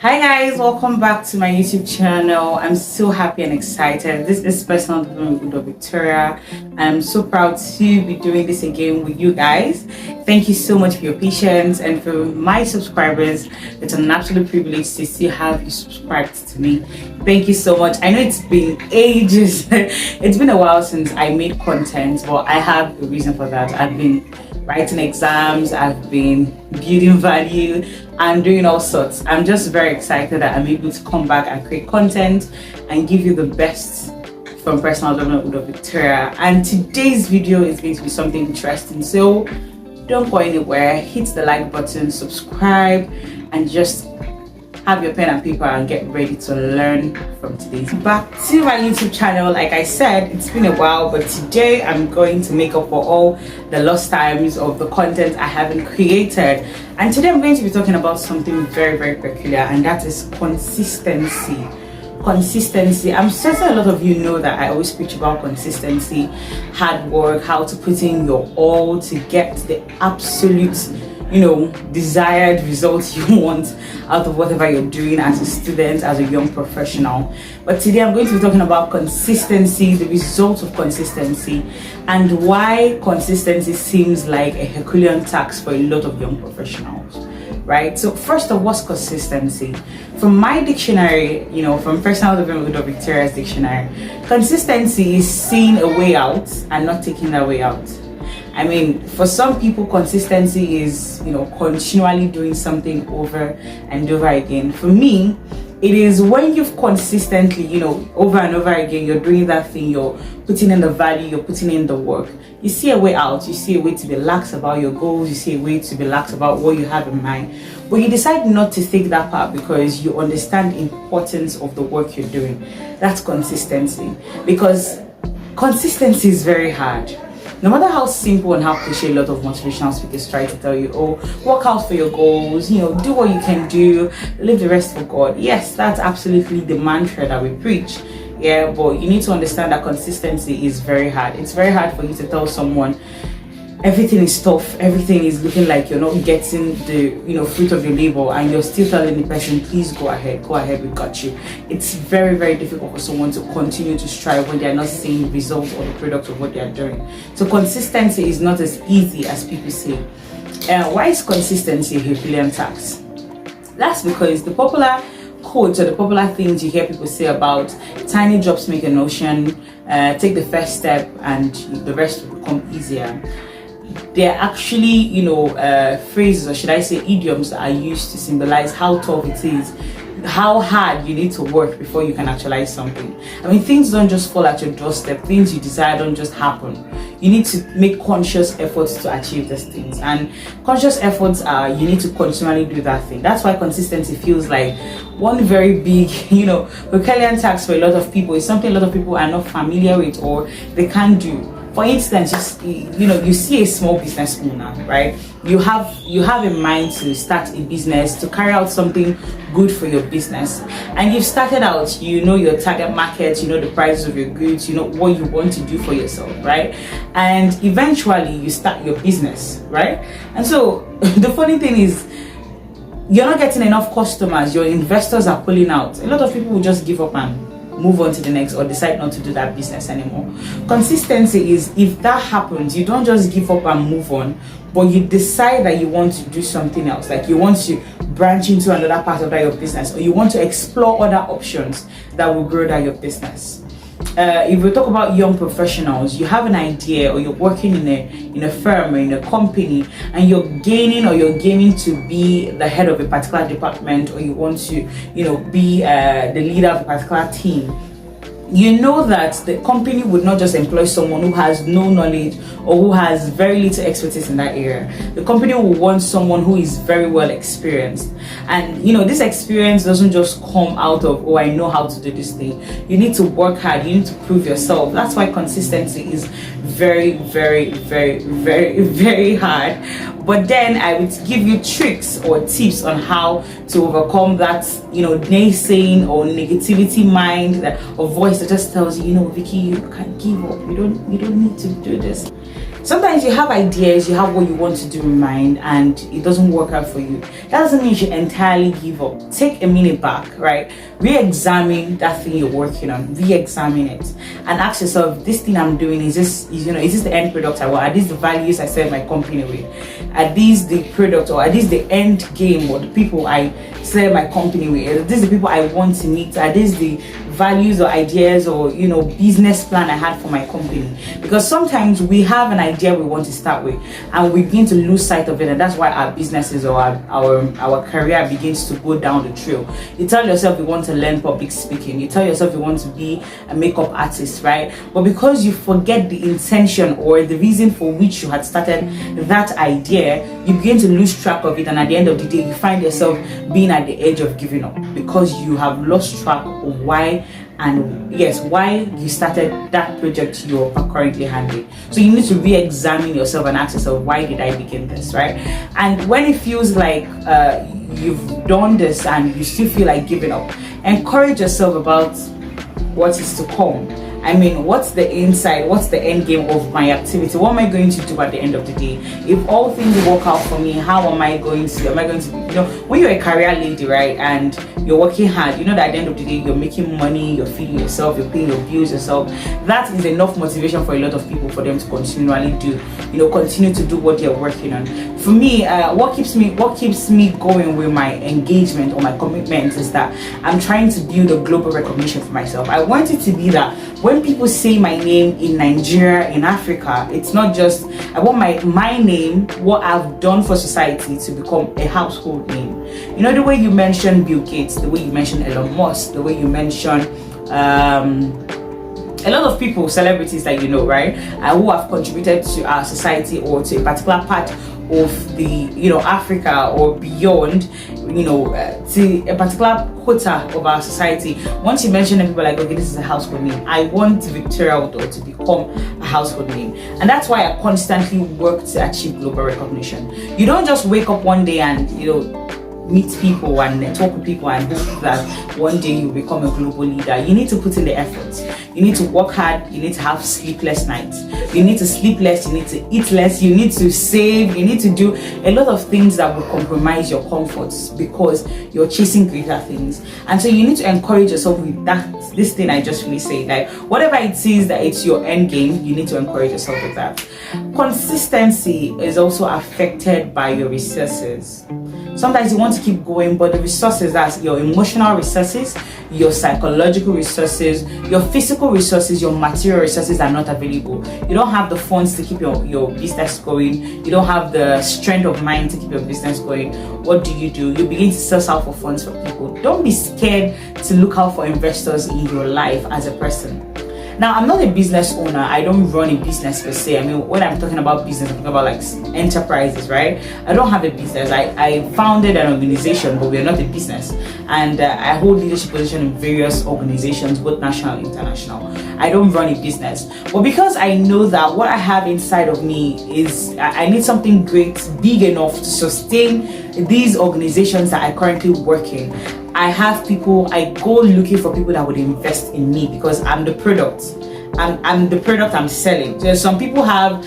Hi guys, welcome back to my YouTube channel. I'm so happy and excited. This is Personal Development with Victoria. I'm so proud to be doing this again with you guys. Thank you so much for your patience, and for my subscribers, it's an absolute privilege to see how you subscribed to me. Thank you so much. I know it's been ages. It's been a while since I made content, but I have a reason for that. I've been writing exams, I've been building value and doing all sorts. I'm just very excited that I'm able to come back and create content and give you the best from Personal Development with Victoria. And today's video is going to be something interesting, so don't go anywhere. Hit the like button, subscribe, and just have your pen and paper and get ready to learn from today. Back to my YouTube channel. Like I said, it's been a while, but today I'm going to make up for all the lost times of the content I haven't created. And today I'm going to be talking about something very, very peculiar, and that is consistency. Consistency. I'm certain a lot of you know that I always preach about consistency, hard work, how to put in your all to get the absolute desired results you want out of whatever you're doing as a student, as a young professional. But today I'm going to be talking about consistency, the results of consistency, and why consistency seems like a Herculean task for a lot of young professionals. Right? So first of all, what's consistency? From my dictionary, from Personal Development with Victoria's dictionary, consistency is seeing a way out and not taking that way out. I mean, for some people, consistency is, continually doing something over and over again. For me, it is when you've consistently, over and over again, you're doing that thing, you're putting in the value, you're putting in the work. You see a way out, you see a way to be lax about your goals, you see a way to be lax about what you have in mind. But you decide not to take that part because you understand the importance of the work you're doing. That's consistency. Because consistency is very hard. No matter how simple and how cliche a lot of motivational speakers try to tell you, work out for your goals, do what you can do, leave the rest for God. Yes, that's absolutely the mantra that we preach. Yeah, but you need to understand that consistency is very hard. It's very hard for you to tell someone everything is tough, everything is looking like you're not getting the fruit of your labor, and you're still telling the person, please go ahead, we got you. It's very, very difficult for someone to continue to strive when they're not seeing results or the product of what they're doing. So consistency is not as easy as people say. Why is consistency a Herculean task? That's because the popular quotes or the popular things you hear people say about tiny drops make an ocean, take the first step and the rest will become easier. They're actually, phrases, or should I say idioms, that are used to symbolize how tough it is, how hard you need to work before you can actualize something. I mean, things don't just fall at your doorstep. Things you desire don't just happen. You need to make conscious efforts to achieve these things. And conscious efforts are, you need to continually do that thing. That's why consistency feels like one very big, Herculean task for a lot of people. It's something a lot of people are not familiar with or they can't do. For instance, you see a small business owner, right? You have in mind to start a business, to carry out something good for your business, and you've started out. You know your target market, you know the prices of your goods, you know what you want to do for yourself, right? And eventually you start your business, right? And so the funny thing is, you're not getting enough customers, your investors are pulling out. A lot of people will just give up and move on to the next, or decide not to do that business anymore. Consistency is, if that happens, you don't just give up and move on, but you decide that you want to do something else, like you want to branch into another part of that your business, or you want to explore other options that will grow that your business. If we talk about young professionals, you have an idea, or you're working in a firm or in a company, and you're gaining to be the head of a particular department, or you want to be the leader of a particular team. You know that the company would not just employ someone who has no knowledge or who has very little expertise in that area. The company will want someone who is very well experienced. And this experience doesn't just come out of, I know how to do this thing. You need to work hard, you need to prove yourself. That's why consistency is very, very, very, very, very hard. but then I would give you tricks or tips on how to overcome that, naysaying or negativity mind or voice that just tells you, Vicky, you can't give up. You don't need to do this. Sometimes you have ideas, you have what you want to do in mind, and it doesn't work out for you. That doesn't mean you should entirely give up. Take a minute back, right? Re-examine that thing you're working on. Re-examine it and ask yourself, this thing I'm doing, is this the end product I want? Are these the values I serve my company with? Are these the product, or are these the end game, or the people I serve my company with? Are these the people I want to meet? Are these the values or ideas or business plan I had for my company? Because sometimes we have an idea we want to start with and we begin to lose sight of it, and that's why our businesses or our career begins to go down the trail. You tell yourself you want to learn public speaking, you tell yourself you want to be a makeup artist, right? But because you forget the intention or the reason for which you had started that idea, you begin to lose track of it, and at the end of the day you find yourself being at the edge of giving up because you have lost track of why you started that project you're currently handling. So you need to re-examine yourself and ask yourself, why did I begin this, right? And when it feels like you've done this and you still feel like giving up, encourage yourself about what is to come. I mean, what's the inside? What's the end game of my activity? What am I going to do at the end of the day? If all things work out for me, how am I going to when you're a career lady, right, and you're working hard, that at the end of the day, you're making money, you're feeding yourself, you're paying your bills yourself. That is enough motivation for a lot of people for them to continually continue to do what they're working on. For me, what keeps me going with my engagement or my commitment is that I'm trying to build a global recognition for myself. I want it to be that when people say my name in Nigeria, in Africa, it's not just, I want my name, what I've done for society, to become a household name. The way you mention Bill Gates, the way you mention Elon Musk, the way you mention a lot of people, celebrities that right, who have contributed to our society or to a particular part of the Africa or beyond, to a particular quota of our society. Once you mention it, people are like, okay, this is a household name. I want Victoria Udoh to become a household name, and that's why I constantly work to achieve global recognition. You don't just wake up one day and meet people and talk with people and hope that one day you become a global leader. You need to put in the effort. You need to work hard. You need to have sleepless nights. You need to sleep less. You need to eat less. You need to save. You need to do a lot of things that will compromise your comforts because you're chasing greater things. And so you need to encourage yourself with this thing I just really say, like whatever it is that it's your end game, you need to encourage yourself with that. Consistency is also affected by your resources. Sometimes you want to keep going, but the resources, that's your emotional resources, your psychological resources, your physical resources, your material resources are not available. You don't have the funds to keep your business going. You don't have the strength of mind to keep your business going. What do? You begin to search out for funds for people. Don't be scared to look out for investors in your life as a person. Now, I'm not a business owner. I don't run a business per se. I mean, when I'm talking about business, I'm talking about like enterprises, right? I don't have a business. I founded an organization, but we're not a business. And I hold leadership position in various organizations, both national and international. I don't run a business. But because I know that what I have inside of me is, I need something great, big enough to sustain these organizations that I currently work in. I have people, I go looking for people that would invest in me because I'm the product. I'm the product I'm selling. So some people have,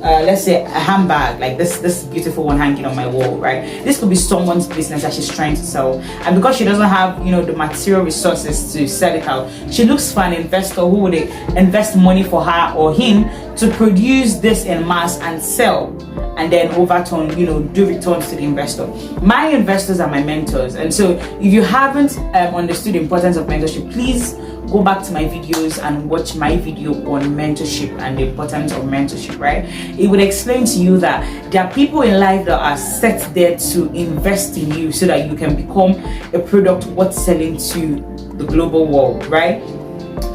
let's say a handbag, like this beautiful one hanging on my wall, right? This could be someone's business that she's trying to sell. And because she doesn't have, the material resources to sell it out, she looks for an investor who would invest money for her or him to produce this in mass and sell, and then overturn, do returns to the investor. My investors are my mentors. And so if you haven't understood the importance of mentorship, please go back to my videos and watch my video on mentorship and the importance of mentorship, right? It would explain to you that there are people in life that are set there to invest in you so that you can become a product worth selling to the global world, right?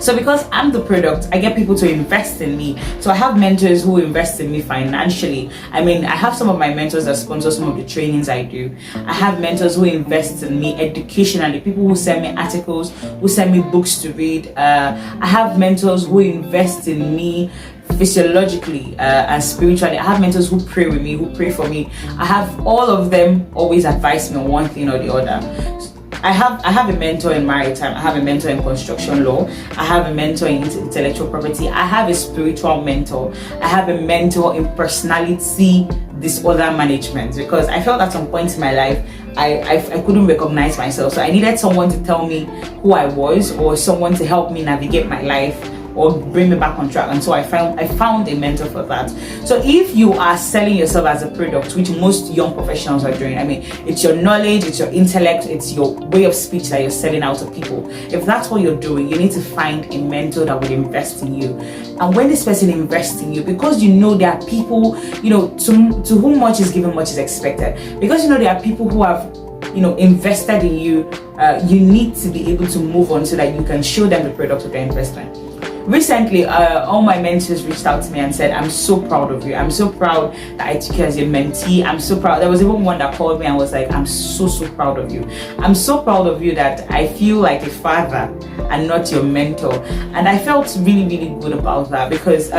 So because I'm the product, I get people to invest in me. So I have mentors who invest in me financially. I mean, I have some of my mentors that sponsor some of the trainings I do. I have mentors who invest in me educationally, people who send me articles, who send me books to read. I have mentors who invest in me physiologically and spiritually. I have mentors who pray with me, who pray for me. I have all of them always advise me on one thing or the other. I have a mentor in maritime, I have a mentor in construction law, I have a mentor in intellectual property, I have a spiritual mentor, I have a mentor in personality disorder management, because I felt at some point in my life I couldn't recognize myself, so I needed someone to tell me who I was, or someone to help me navigate my life or bring me back on track. And so I found a mentor for that. So if you are selling yourself as a product, which most young professionals are doing, I mean, it's your knowledge, it's your intellect, it's your way of speech that you're selling out to people. If that's what you're doing, you need to find a mentor that will invest in you. And when this person invests in you, because you know there are people, you know, to whom much is given, much is expected. Because you know there are people who have, you know, invested in you, you need to be able to move on so that you can show them the product of their investment. Recently, all my mentors reached out to me and said, I'm so proud of you. I'm so proud that I took you as a mentee. I'm so proud. There was even one that called me and was like, I'm so proud of you. I'm so proud of you that I feel like a father and not your mentor. And I felt really good about that, because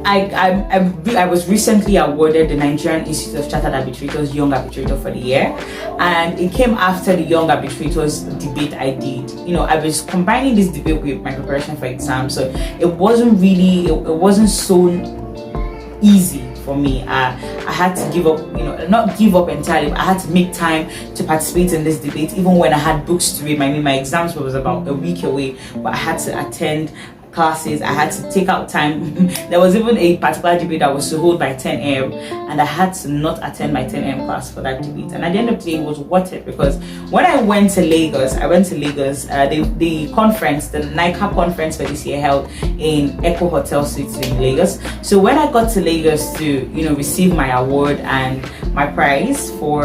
I was recently awarded the Nigerian Institute of Chartered Arbitrators Young Arbitrator for the year, and it came after the Young Arbitrators debate I did. You know, I was combining this debate with my preparation for exams, so it wasn't so easy for me. I had to give up, you know, not give up entirely, but I had to make time to participate in this debate, even when I had books to read. I mean, my exams was about a week away, but I had to attend classes, I had to take out time. There was even a particular debate that was to hold by 10 a.m. and I had to not attend my 10 a.m. class for that debate. And at the end of the day, it was worth it, because when I went to Lagos, the conference, the NICAP conference for this year held in Echo Hotel Suites in Lagos. So when I got to Lagos to, you know, receive my award and my prize for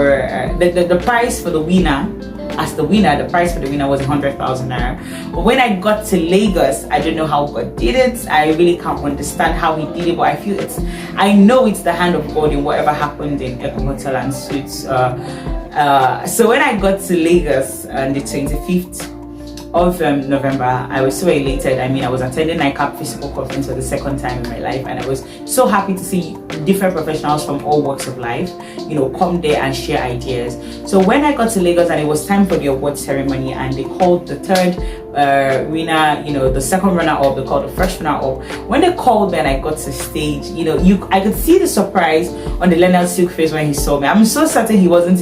the prize for the winner, as the winner, the prize for the winner was 100,000 naira. But when I got to Lagos, I don't know how God did it. I really can't understand how He did it, but I know it's the hand of God in whatever happened in Echo Hotel and Suites. So when I got to Lagos on the 25th of November, I was so elated. I mean, I was attending NICAP physical conference for the second time in my life, and I was so happy to see different professionals from all walks of life, you know, come there and share ideas. So when I got to Lagos and it was time for the award ceremony, and they called the third winner, you know, the second runner up, they called the first runner up. When they called me and I got to stage, you know, I could see the surprise on the Leonard Silk face when he saw me. I'm so certain he didn't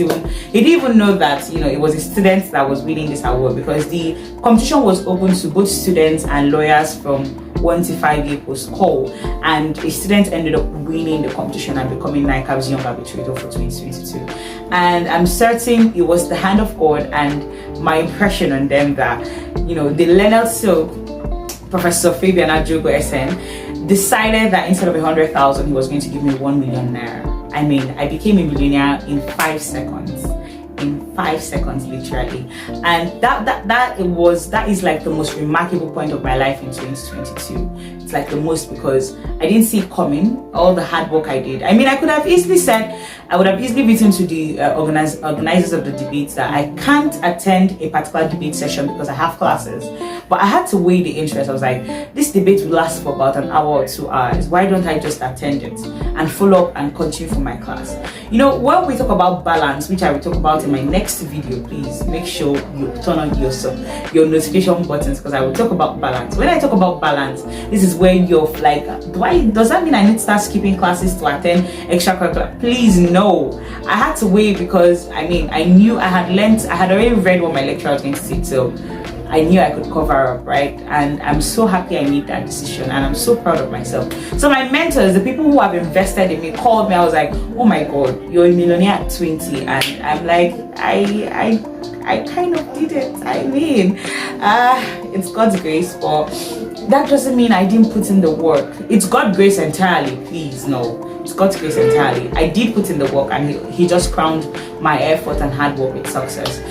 even know that, you know, it was a student that was winning this award, because the competition was open to both students and lawyers from 1 to 5 year post call, and a student ended up winning the competition and becoming NICAP's Young Arbitrator for 2022. And I'm certain it was the hand of God and my impression on them that, you know, the Leonard Silk, Professor Fabian Adjogo SN, decided that instead of 100,000, he was going to give me 1 million naira. I mean, I became a millionaire in 5 seconds. In 5 seconds, literally. And that is like the most remarkable point of my life in 2022. It's like the most, because I didn't see it coming, all the hard work I did. I mean, I would have easily written to the organizers of the debates that I can't attend a particular debate session because I have classes. But I had to weigh the interest. I was like, this debate will last for about an hour or 2 hours. Why don't I just attend it and follow up and continue for my class? You know, when we talk about balance, which I will talk about in my next video, please make sure you turn on your notification buttons, because I will talk about balance. When I talk about balance, this is where you're like, does that mean I need to start skipping classes to attend extracurricular? Please, no. I had to weigh, because I mean, I knew I had already read what my lecturer was going to say, so I knew I could cover up, right? And I'm so happy I made that decision, and I'm so proud of myself. So my mentors, the people who have invested in me, called me. I was like, oh my God, you're a millionaire at 20. And I'm like, I kind of did it. I mean, it's God's grace, but that doesn't mean I didn't put in the work. It's God's grace entirely, please, no. It's God's grace entirely. I did put in the work, and he just crowned my effort and hard work with success.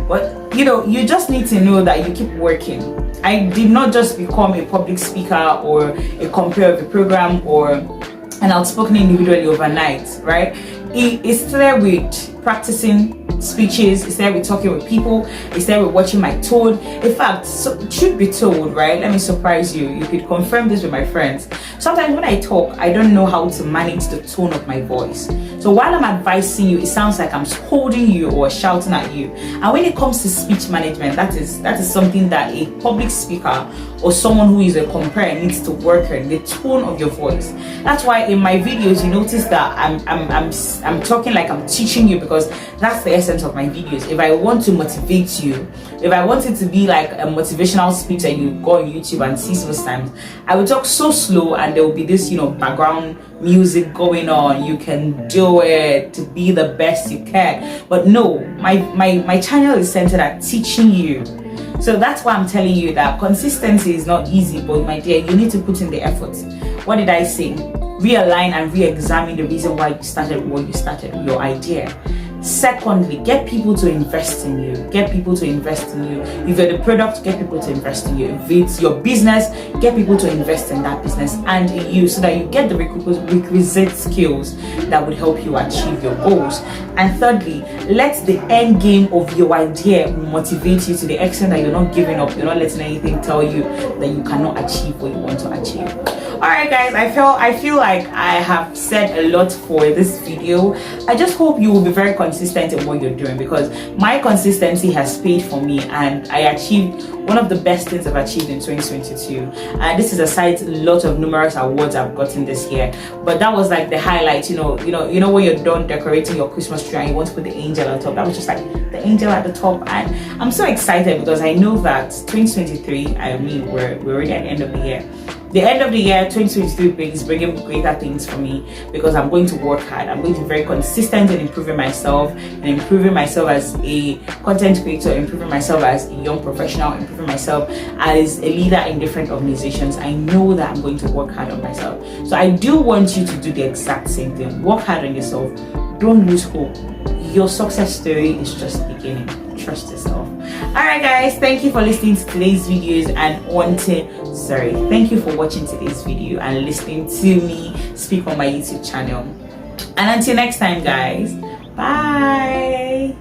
But you know, you just need to know that you keep working. I did not just become a public speaker or a compere of a program or an outspoken individual overnight, right? It started with practicing speeches, it's there with talking with people, it's there with watching my tone. In fact, so, truth be told, right, let me surprise you, you could confirm this with my friends. Sometimes when I talk, I don't know how to manage the tone of my voice. So while I'm advising you, it sounds like I'm scolding you or shouting at you. And when it comes to speech management, that is something that a public speaker or someone who is a compere needs to work on, the tone of your voice. That's why in my videos you notice that I'm talking like I'm teaching you, because that's the essence of my videos. If I want to motivate you, if I want it to be like a motivational speech that you go on YouTube and see sometimes, I will talk so slow and there will be this, background music going on. You can do it to be the best you can. But no, my channel is centered at teaching you. So that's why I'm telling you that consistency is not easy, but my dear, you need to put in the effort. What did I say? Realign and re-examine the reason why you started what you started, your idea. Secondly, get people to invest in you. Get people to invest in you. If you're the product, get people to invest in you. If it's your business, get people to invest in that business and in you, so that you get the requisite skills that would help you achieve your goals. And thirdly, let the end game of your idea motivate you to the extent that you're not giving up. You're not letting anything tell you that you cannot achieve what you want to achieve. Alright guys, I feel like I have said a lot for this video. I just hope you will be very consistent in what you're doing, because my consistency has paid for me and I achieved one of the best things I've achieved in 2022. And this is aside a lot of numerous awards I've gotten this year, but that was like the highlight. You know when you're done decorating your Christmas tree and you want to put the angel on top, that was just like the angel at the top. And I'm so excited because I know that 2023, I mean we're already at the end of the year. The end of the year 2023 is bringing greater things for me, because I'm going to work hard. I'm going to be very consistent in improving myself as a content creator, improving myself as a young professional, improving myself as a leader in different organizations. I know that I'm going to work hard on myself. So I do want you to do the exact same thing. Work hard on yourself. Don't lose hope. Your success story is just beginning. Trust yourself. Alright guys, thank you for listening to today's videos and thank you for watching today's video and listening to me speak on my YouTube channel. And until next time guys, bye.